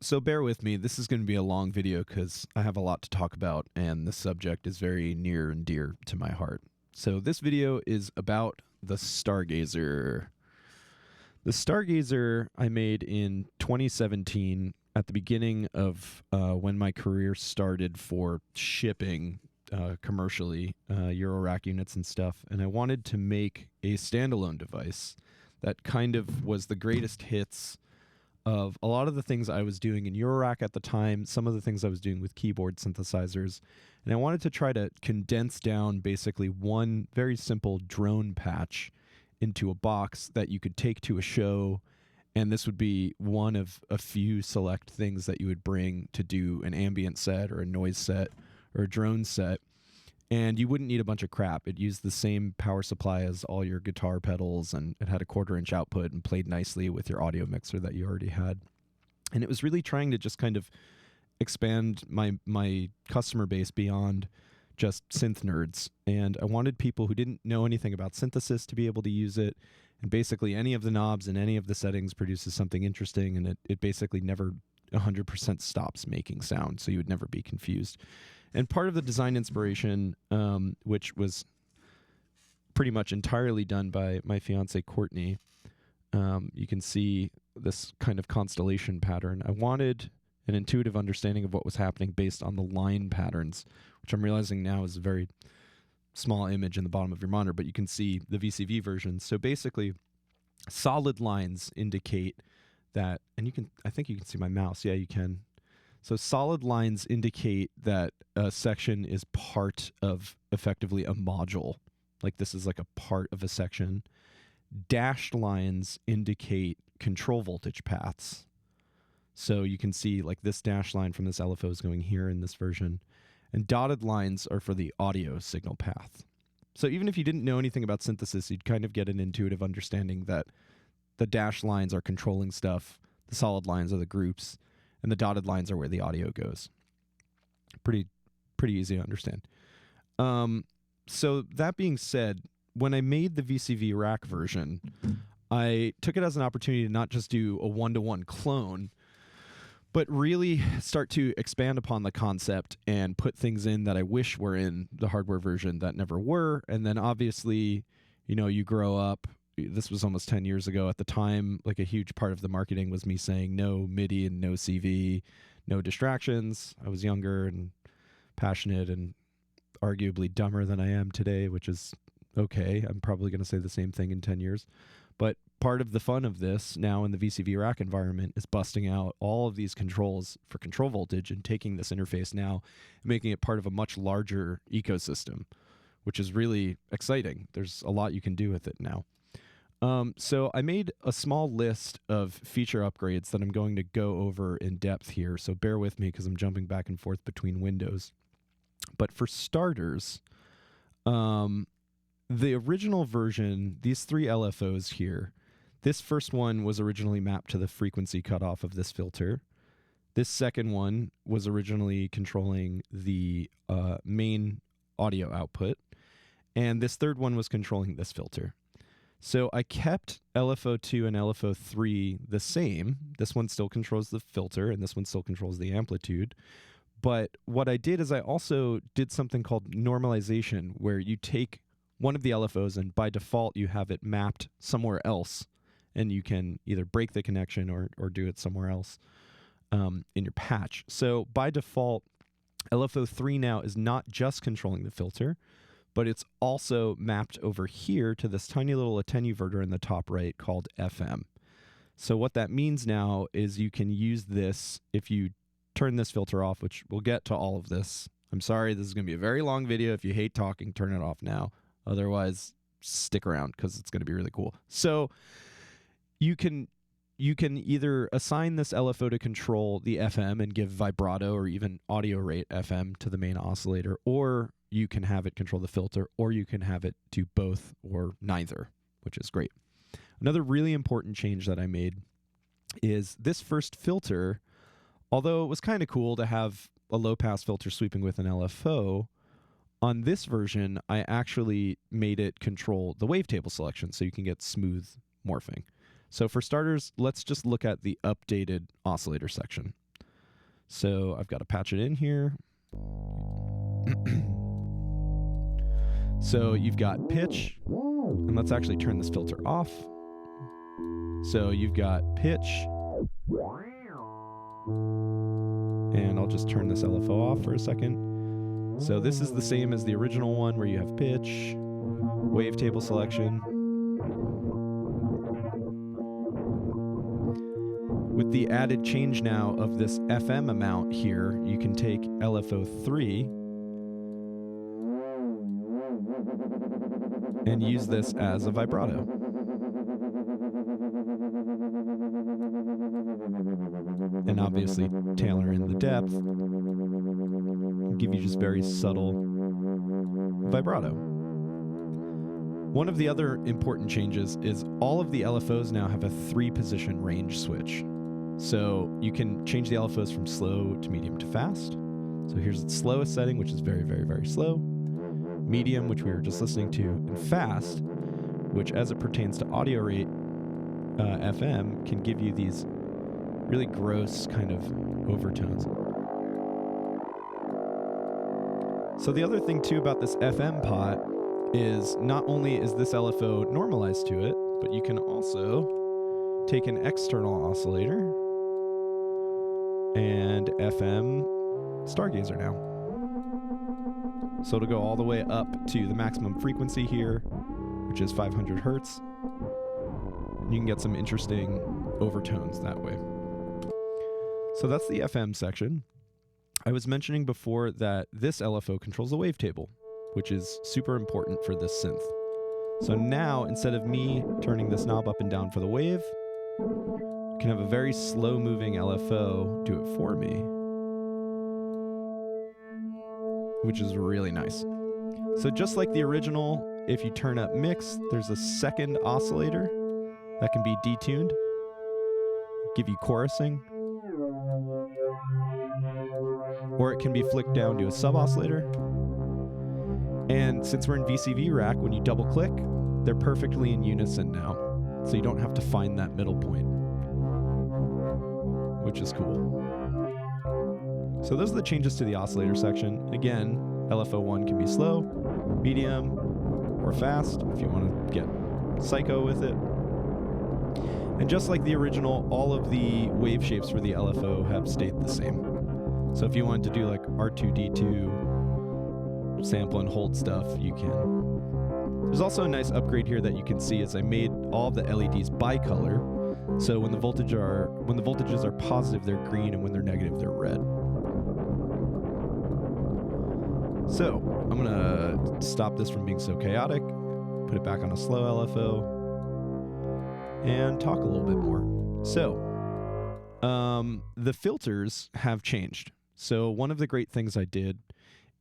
So bear with me. This is going to be a long video because I have a lot to talk about, and the subject is very near and dear to my heart. So this video is about the Stargazer. The Stargazer I made in 2017 at the beginning of when my career started for shipping commercially Euro-rack units and stuff, and I wanted to make a standalone device that kind of was the greatest hits of a lot of the things I was doing in Eurorack at the time, some of the things I was doing with keyboard synthesizers, and I wanted to try to condense down basically one very simple drone patch into a box that you could take to a show, and this would be one of a few select things that you would bring to do an ambient set or a noise set or a drone set. And you wouldn't need a bunch of crap. It used the same power supply as all your guitar pedals, and it had a 1/4-inch output and played nicely with your audio mixer that you already had. And it was really trying to just kind of expand my customer base beyond just synth nerds. And I wanted people who didn't know anything about synthesis to be able to use it. And basically any of the knobs and any of the settings produces something interesting, and it basically never 100% stops making sound, so you would never be confused. And part of the design inspiration, which was pretty much entirely done by my fiance Courtney, you can see this kind of constellation pattern. I wanted an intuitive understanding of what was happening based on the line patterns, which I'm realizing now is a very small image in the bottom of your monitor, but you can see the VCV version. So basically, solid lines indicate that, and I think you can see my mouse. Yeah, you can. So solid lines indicate that a section is part of effectively a module. Like this is like a part of a section. Dashed lines indicate control voltage paths. So you can see like this dash line from this LFO is going here in this version. And dotted lines are for the audio signal path. So even if you didn't know anything about synthesis, you'd kind of get an intuitive understanding that the dashed lines are controlling stuff, the solid lines are the groups, and the dotted lines are where the audio goes. Pretty easy to understand. So that being said, when I made the VCV rack version, I took it as an opportunity to not just do a one-to-one clone, but really start to expand upon the concept and put things in that I wish were in the hardware version that never were. And then obviously, you grow up. This was almost 10 years ago. At the time, like a huge part of the marketing was me saying no MIDI and no CV, no distractions. I was younger and passionate and arguably dumber than I am today, which is okay. I'm probably going to say the same thing in 10 years. But part of the fun of this now in the VCV rack environment is busting out all of these controls for control voltage and taking this interface now and making it part of a much larger ecosystem, which is really exciting. There's a lot you can do with it now. So I made a small list of feature upgrades that I'm going to go over in depth here. So bear with me because I'm jumping back and forth between windows. But for starters, the original version, these 3 LFOs here, this first one was originally mapped to the frequency cutoff of this filter. This second one was originally controlling the main audio output. And this third one was controlling this filter. So I kept LFO2 and LFO3 the same. This one still controls the filter, and this one still controls the amplitude. But what I did is I also did something called normalization, where you take one of the LFOs and by default you have it mapped somewhere else, and you can either break the connection or do it somewhere else in your patch. So by default, LFO3 now is not just controlling the filter, but it's also mapped over here to this tiny little attenuverter in the top right called FM. So what that means now is you can use this if you turn this filter off, which we'll get to all of this. I'm sorry, this is going to be a very long video. If you hate talking, turn it off now. Otherwise, stick around because it's going to be really cool. So you can either assign this LFO to control the FM and give vibrato or even audio rate FM to the main oscillator, or you can have it control the filter, or you can have it do both or neither, which is great. Another really important change that I made is this first filter, although it was kind of cool to have a low-pass filter sweeping with an LFO, on this version, I actually made it control the wavetable selection so you can get smooth morphing. So for starters, let's just look at the updated oscillator section. So I've got to patch it in here. So you've got pitch, and let's actually turn this filter off. So you've got pitch, and I'll just turn this LFO off for a second. So this is the same as the original one where you have pitch, wavetable selection. With the added change now of this FM amount here, you can take LFO3 and use this as a vibrato. And obviously tailor in the depth, give you just very subtle vibrato. One of the other important changes is all of the LFOs now have a 3-position range switch. So you can change the LFOs from slow to medium to fast. So here's its slowest setting, which is very, very, very slow. Medium, which we were just listening to, and fast, which as it pertains to audio rate FM, can give you these really gross kind of overtones. So the other thing too about this FM pot is not only is this LFO normalized to it, but you can also take an external oscillator and FM Stargazer now. So it'll go all the way up to the maximum frequency here, which is 500 hertz. You can get some interesting overtones that way. So that's the FM section. I was mentioning before that this LFO controls the wavetable, which is super important for this synth. So now, instead of me turning this knob up and down for the wave, I can have a very slow-moving LFO do it for me, which is really nice. So just like the original, if you turn up mix, there's a second oscillator that can be detuned, give you chorusing, or it can be flicked down to a sub-oscillator. And since we're in VCV rack, when you double-click, they're perfectly in unison now, so you don't have to find that middle point, which is cool. So those are the changes to the oscillator section. Again, LFO1 can be slow, medium, or fast if you want to get psycho with it. And just like the original, all of the wave shapes for the LFO have stayed the same. So if you wanted to do like R2D2 sample and hold stuff, you can. There's also a nice upgrade here that you can see is I made all of the LEDs bicolor. So when the voltages are positive, they're green, and when they're negative, they're red. So I'm gonna stop this from being so chaotic, put it back on a slow LFO, and talk a little bit more. So the filters have changed. So one of the great things I did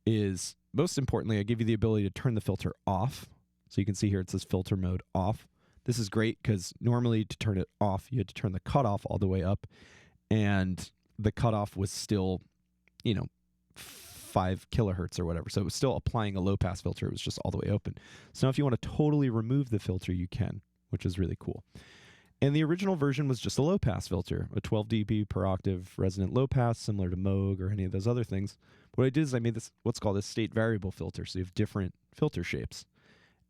is, most importantly, I give you the ability to turn the filter off. So you can see here it says filter mode off. This is great because normally to turn it off, you had to turn the cutoff all the way up, and the cutoff was still, 5 kilohertz or whatever. So it was still applying a low pass filter. It was just all the way open. So now if you want to totally remove the filter, you can, which is really cool. And the original version was just a low pass filter, a 12 dB per octave resonant low pass, similar to Moog or any of those other things. What I did is I made this, what's called a state variable filter. So you have different filter shapes.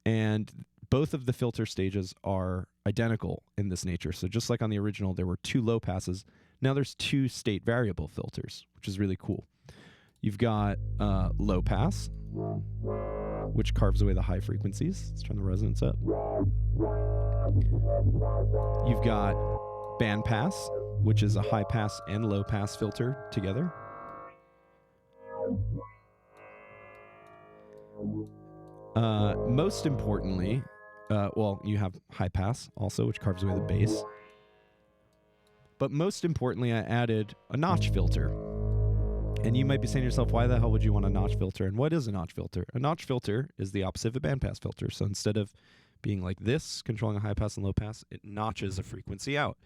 And both of the filter stages are identical in this nature. So just like on the original, there were 2 low passes. Now there's 2 state variable filters, which is really cool. You've got low pass, which carves away the high frequencies. Let's turn the resonance up. You've got band pass, which is a high pass and low pass filter together. Most importantly, you have high pass also, which carves away the bass. But most importantly, I added a notch filter. And you might be saying to yourself, why the hell would you want a notch filter? And what is a notch filter? A notch filter is the opposite of a bandpass filter. So instead of being like this, controlling a high pass and low pass, it notches a frequency out.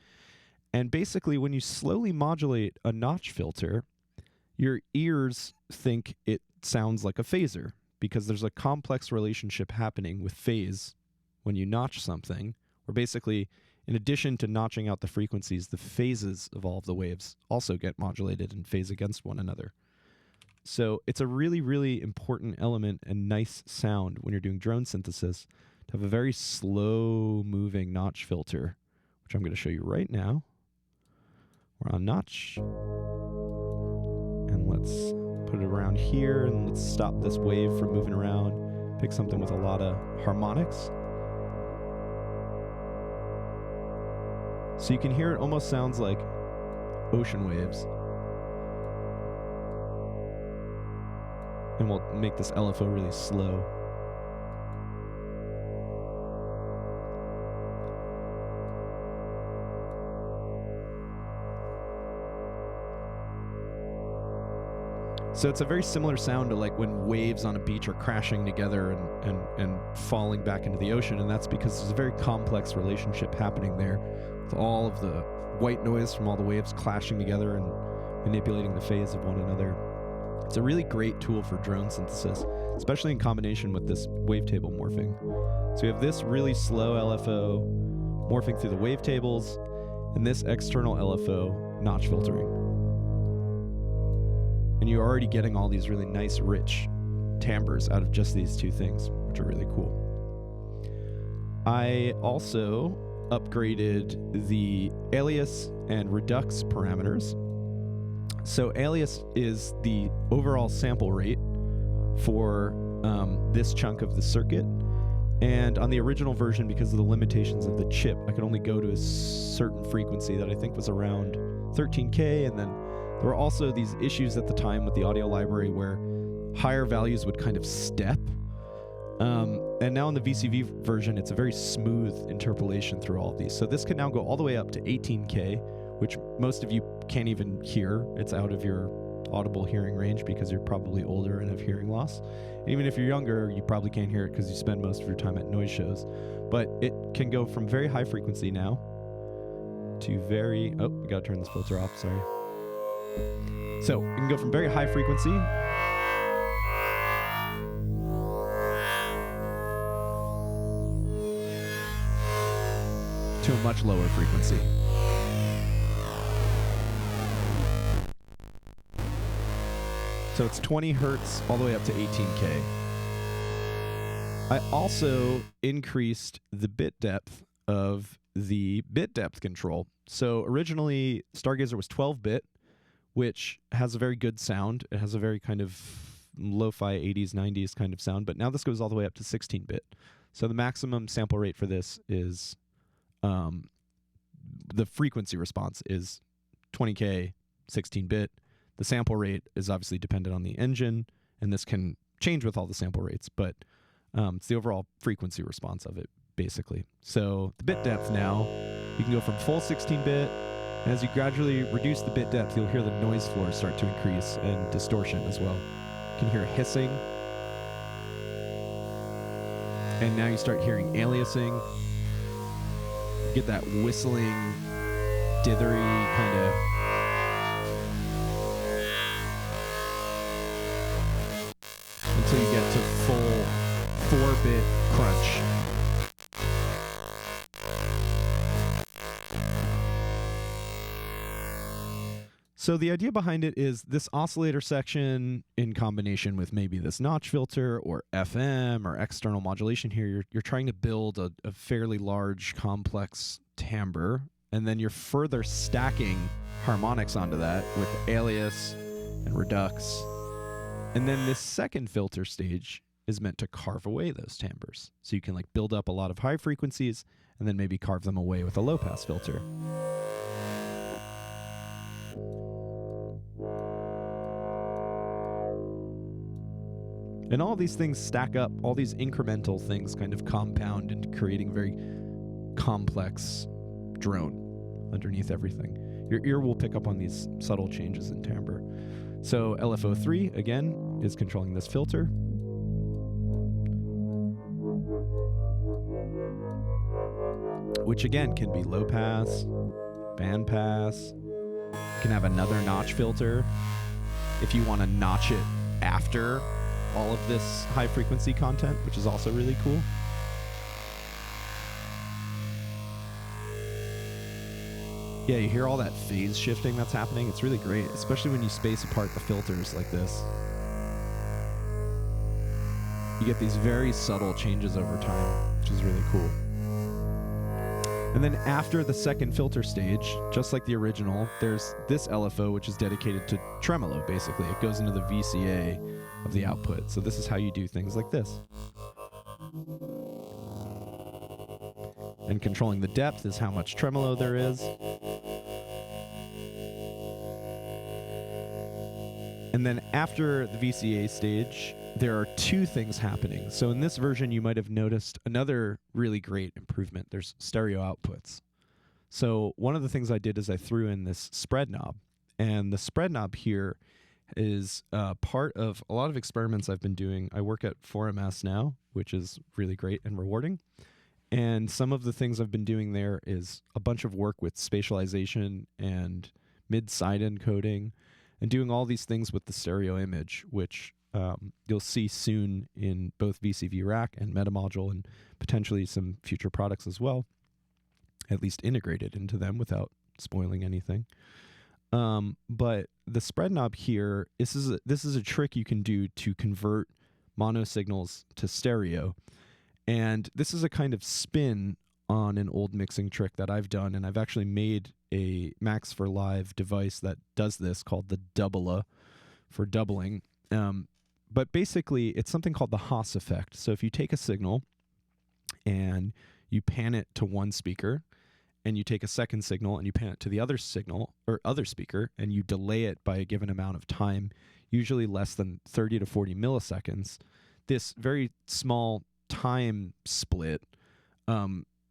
And basically, when you slowly modulate a notch filter, your ears think it sounds like a phaser, because there's a complex relationship happening with phase when you notch something, where basically In addition to notching out the frequencies, the phases of all of the waves also get modulated and phase against one another. So it's a really, really important element and nice sound when you're doing drone synthesis to have a very slow moving notch filter, which I'm going to show you right now. We're on notch. And let's put it around here, and let's stop this wave from moving around. Pick something with a lot of harmonics. So you can hear it almost sounds like ocean waves. And we'll make this LFO really slow. So it's a very similar sound to like when waves on a beach are crashing together and falling back into the ocean, and that's because there's a very complex relationship happening there with all of the white noise from all the waves clashing together and manipulating the phase of one another. It's a really great tool for drone synthesis, especially in combination with this wavetable morphing. So we have this really slow LFO morphing through the wavetables, and this external LFO notch filtering. And you're already getting all these really nice, rich timbres out of just these two things, which are really cool. I also upgraded the alias and redux parameters. So alias is the overall sample rate for this chunk of the circuit. And on the original version, because of the limitations of the chip, I could only go to a certain frequency that I think was around 13K. And then there were also these issues at the time with the audio library where higher values would kind of step. And now in the VCV version, it's a very smooth interpolation through all of these. So this can now go all the way up to 18K, which most of you can't even hear. It's out of your audible hearing range because you're probably older and have hearing loss. And even if you're younger, you probably can't hear it because you spend most of your time at noise shows. But it can go from very high frequency now to very... Oh, we got to turn this filter off, sorry. So it can go from very high frequency to a much lower frequency. So it's 20 hertz all the way up to 18K. I also increased the bit depth of the bit depth control. So originally Stargazer was 12-bit, which has a very good sound. It has a very kind of lo-fi 80s, 90s kind of sound, but now this goes all the way up to 16-bit. So the maximum sample rate for this is, the frequency response is 20K, 16-bit. The sample rate is obviously dependent on the engine, and this can change with all the sample rates, but it's the overall frequency response of it, basically. So the bit depth now, you can go from full 16-bit, and as you gradually reduce the bit depth, you'll hear the noise floor start to increase and distortion as well. You can hear hissing, and now you start hearing aliasing. You get that whistling, dithery kind of... until you get to full 4-bit crunch. So the idea behind it is this oscillator section in combination with maybe this notch filter or FM or external modulation here, you're trying to build a fairly large complex timbre, and then you're further stacking harmonics onto that with alias and redux. And then this second filter stage is meant to carve away those timbres. So you can like build up a lot of high frequencies and then maybe carve them away with a low pass filter. And all these things stack up, all these incremental things kind of compound into creating a very complex drone underneath everything. Your ear will pick up on these subtle changes in timbre. So LFO3, again, is controlling this filter. Which again can be low pass, band pass. You can have another notch filter if you want to notch it after all of this high frequency content, which is also really cool. Yeah, you hear all that phase shifting that's happening. It's really great, especially when you space apart the filters like this. You get these very subtle changes over time, which is really cool. And then after the second filter stage, just like the original, there's this LFO, which is dedicated to tremolo, basically. It goes into the VCA of the output. So this is how you do things like this. And controlling the depth is how much tremolo there is. And then after the VCA stage, there are two things happening. So in this version, you might have noticed another really great improvement. There's stereo outputs. So one of the things I did is I threw in this spread knob. And the spread knob here is part of a lot of experiments I've been doing. I work at 4MS now, which is really great and rewarding. And some of the things I've been doing there is a bunch of work with spatialization and mid-side encoding and doing all these things with the stereo image, which you'll see soon in both VCV Rack and Metamodule and potentially some future products as well, at least integrated into them without spoiling anything. But the spread knob here, this is a trick you can do to convert mono signals to stereo. And this is a kind of spin on an old mixing trick that I've done, and I've actually made a Max for Live device that does this called the Doubler for doubling. But basically, it's something called the Haas effect. So if you take a signal and you pan it to one speaker, and you take a second signal and you pan it to the other signal or other speaker, and you delay it by a given amount of time, usually less than 30 to 40 milliseconds, this very small time split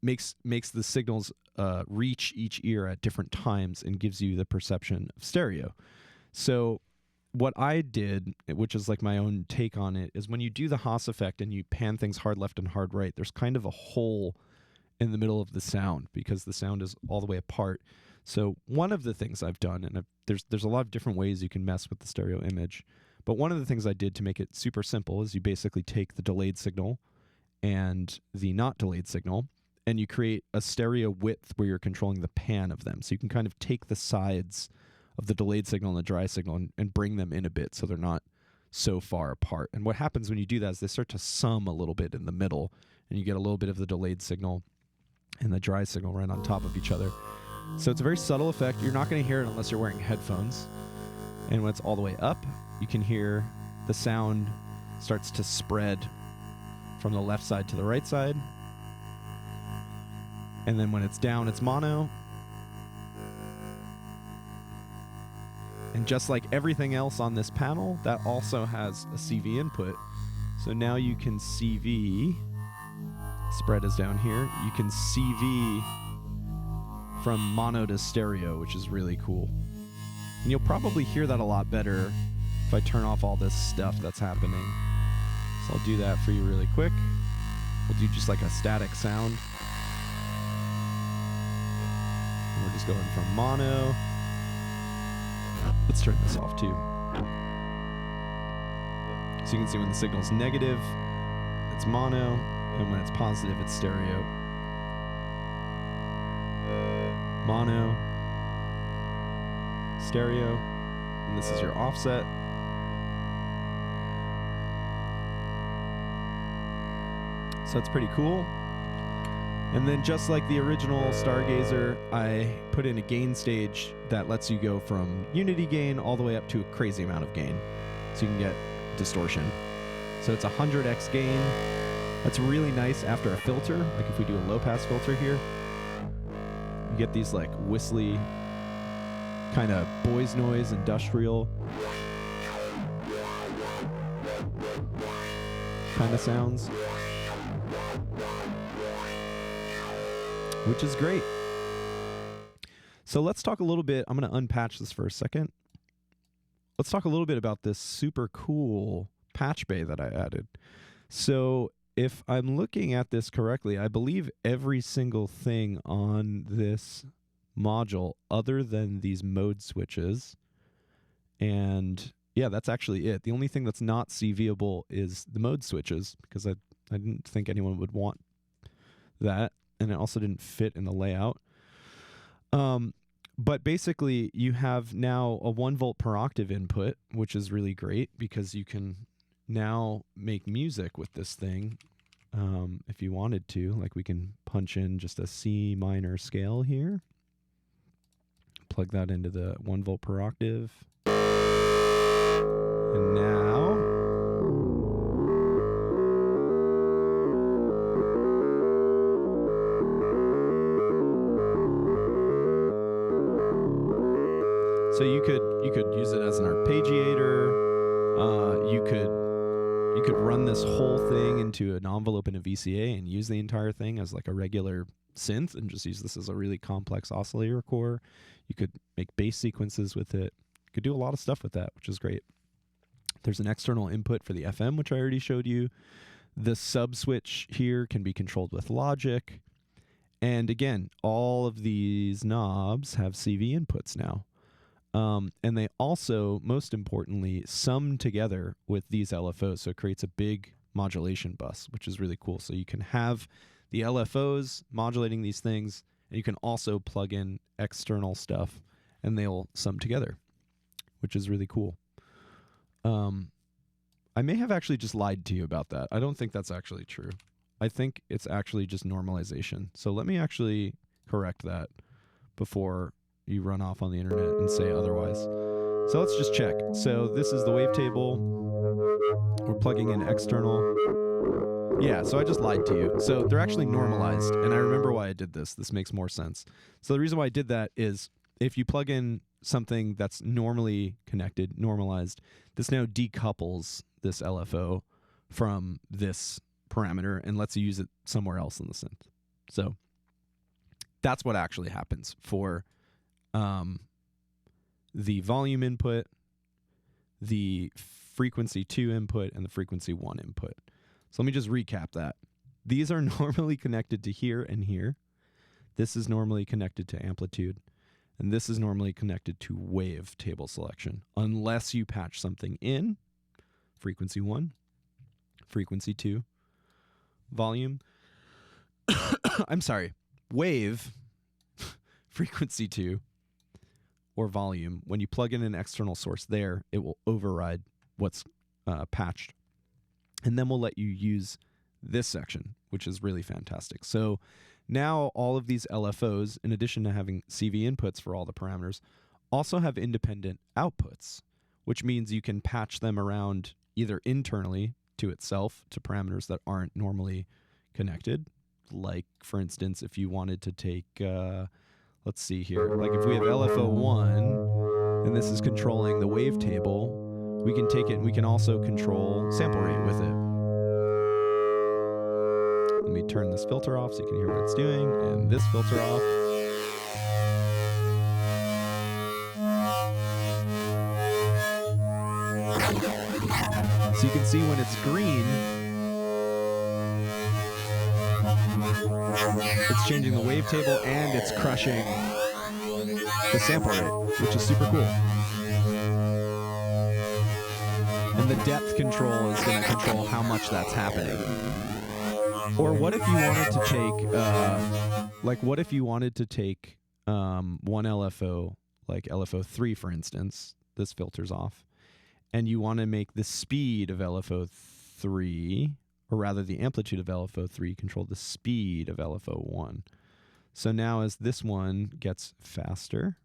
makes the signals reach each ear at different times and gives you the perception of stereo. So what I did, which is like my own take on it, is when you do the Haas effect and you pan things hard left and hard right, there's kind of a hole in the middle of the sound because the sound is all the way apart. So one of the things I've done, and there's a lot of different ways you can mess with the stereo image, but one of the things I did to make it super simple is you basically take the delayed signal and the not delayed signal, and you create a stereo width where you're controlling the pan of them. So you can kind of take the sides of the delayed signal and the dry signal and bring them in a bit so they're not so far apart. And what happens when you do that is they start to sum a little bit in the middle, and you get a little bit of the delayed signal and the dry signal right on top of each other. So it's a very subtle effect. You're not going to hear it unless you're wearing headphones. And when it's all the way up, you can hear the sound starts to spread from the left side to the right side. And then when it's down, it's mono. And just like everything else on this panel, that also has a CV input. So now you can CV, spread is down here, you can CV from mono to stereo, which is really cool. And you'll probably hear that a lot better if I turn off all this stuff that's happening. So I'll do that for you really quick. We'll do just like a static sound. And we're just going from mono. Let's turn this off too. So you can see when the signal's negative, it's mono, and when it's positive, it's stereo. Mono, stereo, and this is your offset. So that's pretty cool. And then just like the original Stargazer, I put in a gain stage that lets you go from unity gain all the way up to a crazy amount of gain. So you can get distortion. So it's 100x gain. That's really nice after a filter. Like if we do a low pass filter here, you get these like whistly kind of boys noise industrial kind of sounds, which is great. So let's talk a little bit. I'm going to unpatch this for a second. Let's talk a little bit about this super cool Patchbay that I added. So if I'm looking at this correctly, I believe every single thing on this module other than these mode switches, and yeah, that's actually it. The only thing that's not CVable is the mode switches, because I didn't think anyone would want that, and it also didn't fit in the layout. But basically, you have now a 1 volt per octave input, which is really great because you can now make music with this thing if you wanted to. Like we can punch in just a C minor scale here, plug that into the 1 volt per octave, and now so you could use it as an arpeggiator. You could run this whole thing into an envelope in a VCA and use the entire thing as like a regular synth and just use this as a really complex oscillator core. You could make bass sequences with it. You could do a lot of stuff with that, which is great. There's an external input for the FM, which I already showed you. The sub switch here can be controlled with logic. And again, all of these knobs have CV inputs now. And they also, most importantly, sum together with these LFOs. So it creates a big modulation bus, which is really cool. So you can have the LFOs modulating these things, and you can also plug in external stuff, and they'll sum together, which is really cool. I may have actually just lied to you about that. I don't think that's actually true. I think it's actually just normalization. So let me actually correct that before you run off on the internet and say otherwise. So let's just check. So this is the wavetable. We're plugging in external. Yeah, so I just lied to you. So they're actually normalized, and I remember why I did this. This makes more sense. So the reason why I did that is if you plug in something that's normally connected, normalized, this now decouples this LFO from this parameter and lets you use it somewhere else in the synth. So that's what actually happens for the volume input, the frequency 2 input, and the frequency 1 input. So let me just recap that. These are normally connected to here and here. This is normally connected to amplitude. And this is normally connected to wave table selection, unless you patch something in. Frequency 1, frequency 2, volume. I'm sorry, wave, frequency 2, or volume. When you plug in an external source there, it will override what's patched. And then we'll let you use this section, which is really fantastic. So now all of these LFOs, in addition to having CV inputs for all the parameters, also have independent outputs, which means you can patch them around either internally to itself to parameters that aren't normally connected. Like, for instance, if you wanted to take, let's see here, like if we have LFO1 and this is controlling the wavetable, we can take it and we can also control sample rate with it. Let me turn this filter off so you can hear what it's doing, and this filter off. So you can see when it's green, it's changing the wavetable and it's crushing the sample rate, which is super cool. And the depth control is going to control how much that's happening. Or what if you wanted to take, what if you wanted to take one LFO, like LFO3, for instance, this filter's off, and you want to make the speed of LFO3, or rather the amplitude of LFO3, control the speed of LFO1. So now as this one gets faster,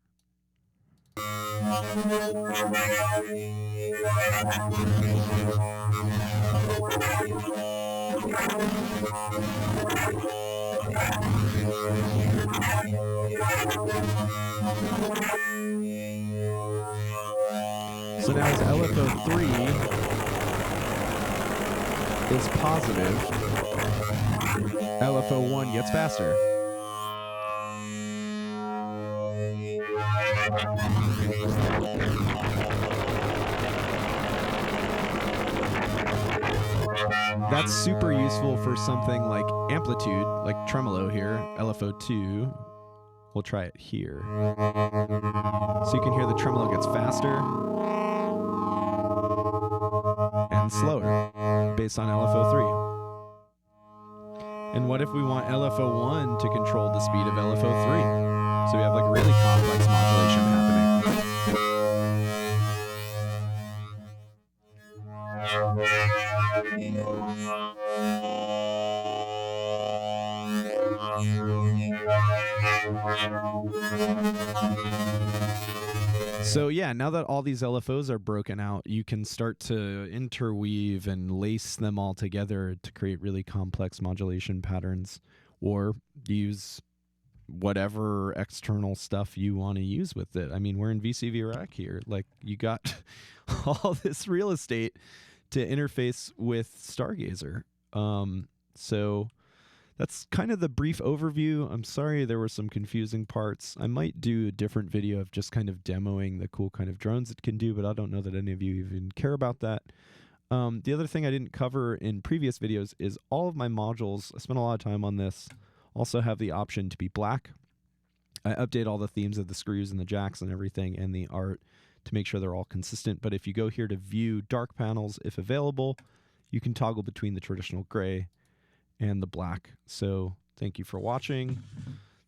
so now as LFO3 is positive, LFO1 gets faster. That's super useful for something like amplitude, like tremolo here, LFO2. We'll try it here. So you can hear the tremolo gets faster and slower based on LFO3. And what if we want LFO1 to control the speed of LFO3? So we have like a really complex modulation happening. So yeah, now that all these LFOs are broken out, you can start to interweave and lace them all together to create really complex modulation patterns, or use whatever external stuff you want to use with it. I mean, we're in VCV Rack here. Like, you got all this real estate to interface with Stargazer. So that's kind of the brief overview. I'm sorry there were some confusing parts. I might do a different video of just kind of demoing the cool kind of drones it can do, but I don't know that any of you even care about that. The other thing I didn't cover in previous videos is all of my modules, I spent a lot of time on this, also have the option to be black. I update all the themes of the screws and the jacks and everything and the art to make sure they're all consistent. But if you go here to view dark panels, if available, you can toggle between the traditional gray and the black. So thank you for watching.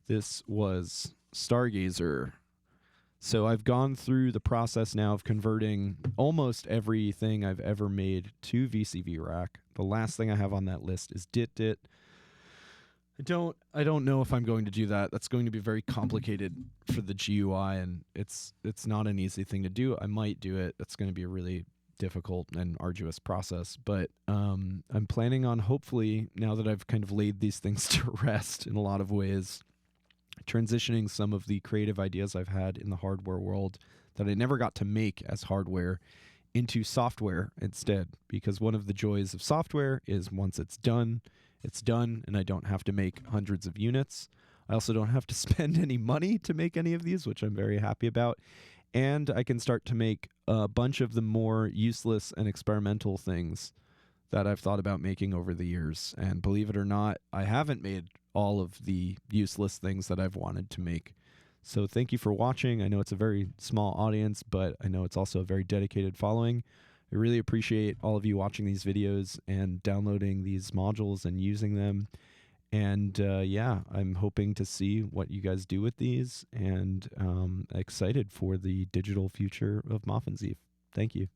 This was Stargazer. So I've gone through the process now of converting almost everything I've ever made to VCV Rack. The last thing I have on that list is DitDit. I don't know if I'm going to do that. That's going to be very complicated for the GUI, and it's not an easy thing to do. I might do it. It's going to be a really difficult and arduous process, but I'm planning on, hopefully, now that I've kind of laid these things to rest in a lot of ways, transitioning some of the creative ideas I've had in the hardware world that I never got to make as hardware into software instead, because one of the joys of software is once it's done, and I don't have to make hundreds of units. I also don't have to spend any money to make any of these, which I'm very happy about. And I can start to make a bunch of the more useless and experimental things that I've thought about making over the years. And believe it or not, I haven't made all of the useless things that I've wanted to make. So thank you for watching. I know it's a very small audience, but I know it's also a very dedicated following. I really appreciate all of you watching these videos and downloading these modules and using them. And yeah, I'm hoping to see what you guys do with these, and excited for the digital future of Moffenzeef. Thank you.